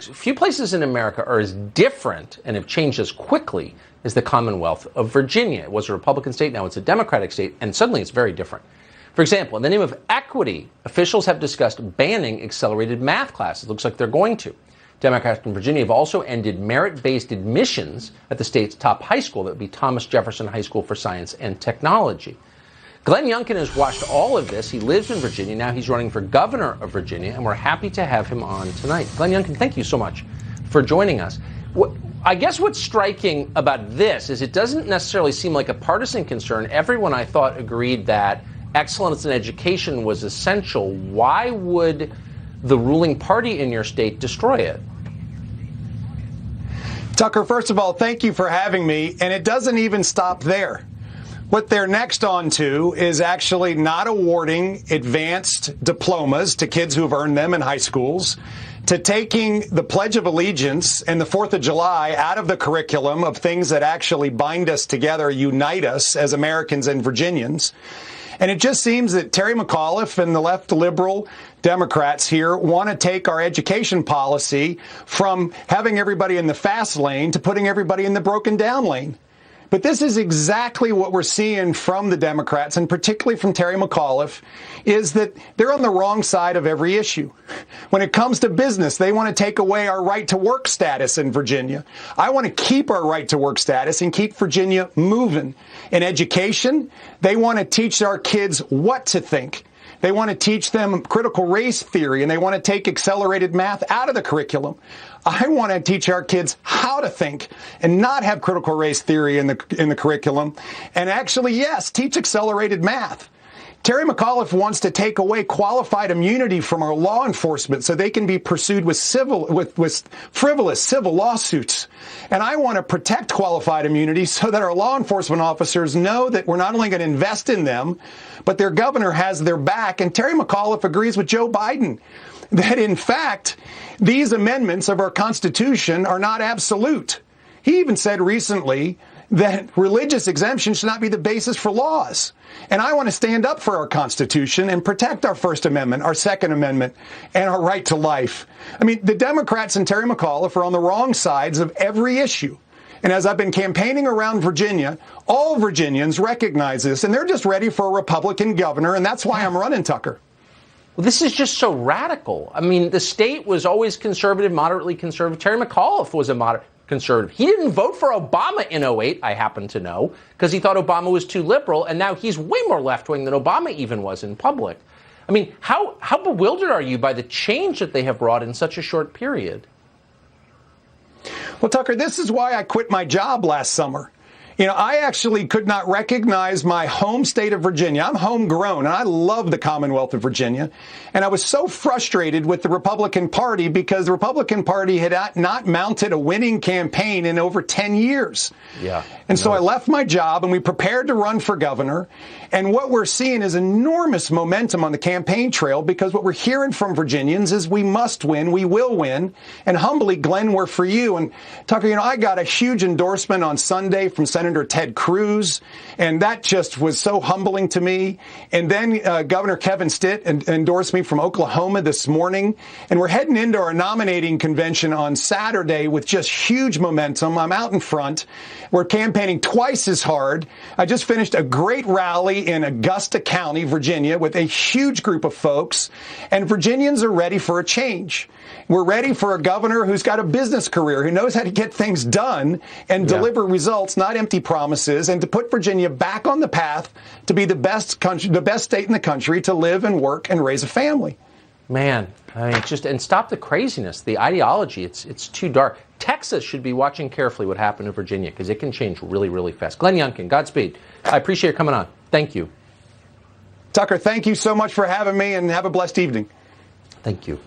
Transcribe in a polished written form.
Few places in America are as different and have changed as quickly as the Commonwealth of Virginia. It was a Republican state, now it's a Democratic state, and suddenly it's very different. For example, in the name of equity, officials have discussed banning accelerated math classes. It looks like they're going to. Democrats in Virginia have also ended merit-based admissions at the state's top high school. That would be Thomas Jefferson High School for Science and Technology. Glenn Youngkin has watched all of this. He lives in Virginia. Now he's running for governor of Virginia, and we're happy to have him on tonight. Glenn Youngkin, thank you so much for joining us. I guess what's striking about this is it doesn't necessarily seem like a partisan concern. Everyone, I thought, agreed that excellence in education was essential. Why would the ruling party in your state destroy it? Tucker, first of all, thank you for having me. And it doesn't even stop there. What they're next on to is actually not awarding advanced diplomas to kids who have earned them in high schools, to taking the Pledge of Allegiance and the 4th of July out of the curriculum of things that actually bind us together, unite us as Americans and Virginians. And it just seems that Terry McAuliffe and the left liberal Democrats here want to take our education policy from having everybody in the fast lane to putting everybody in the broken down lane. But this is exactly what we're seeing from the Democrats, and particularly from Terry McAuliffe, is that they're on the wrong side of every issue. When it comes to business, they want to take away our right to work status in Virginia. I want to keep our right to work status and keep Virginia moving. In education, they want to teach our kids what to think. They want to teach them critical race theory, and they want to take accelerated math out of the curriculum. I want to teach our kids how to think and not have critical race theory in the curriculum, and actually, yes, teach accelerated math. Terry McAuliffe wants to take away qualified immunity from our law enforcement so they can be pursued with frivolous civil lawsuits. And I want to protect qualified immunity so that our law enforcement officers know that we're not only going to invest in them, but their governor has their back. And Terry McAuliffe agrees with Joe Biden that, in fact, these amendments of our Constitution are not absolute. He even said recently that religious exemption should not be the basis for laws. And I want to stand up for our Constitution and protect our First Amendment, our Second Amendment, and our right to life. I mean, the Democrats and Terry McAuliffe are on the wrong sides of every issue. And as I've been campaigning around Virginia, all Virginians recognize this, and they're just ready for a Republican governor, and that's why I'm running, Tucker. Well, this is just so radical. I mean, the state was always conservative, moderately conservative. Terry McAuliffe was a moderate conservative. He didn't vote for Obama in 2008, I happen to know, because he thought Obama was too liberal, and now he's way more left-wing than Obama even was in public. I mean, how bewildered are you by the change that they have brought in such a short period? Well, Tucker, this is why I quit my job last summer. You know, I actually could not recognize my home state of Virginia. I'm homegrown, and I love the Commonwealth of Virginia. And I was so frustrated with the Republican Party because the Republican Party had not mounted a winning campaign in over 10 years. Yeah. And so I left my job, and we prepared to run for governor. And what we're seeing is enormous momentum on the campaign trail because what we're hearing from Virginians is we must win, we will win. And humbly, Glenn, we're for you. And Tucker, you know, I got a huge endorsement on Sunday from Senator Ted Cruz, and that just was so humbling to me. And then Governor Kevin Stitt endorsed me from Oklahoma this morning. And we're heading into our nominating convention on Saturday with just huge momentum. I'm out in front. We're campaigning twice as hard. I just finished a great rally in Augusta County, Virginia, with a huge group of folks, and Virginians are ready for a change. We're ready for a governor who's got a business career, who knows how to get things done and deliver results, not empty promises, and to put Virginia back on the path to be the best country, the best state in the country to live and work and raise a family. Man, I mean, and stop the craziness, the ideology. It's too dark. Texas should be watching carefully what happened in Virginia because it can change really, really fast. Glenn Youngkin, Godspeed. I appreciate you coming on. Thank you. Tucker, thank you so much for having me, and have a blessed evening. Thank you.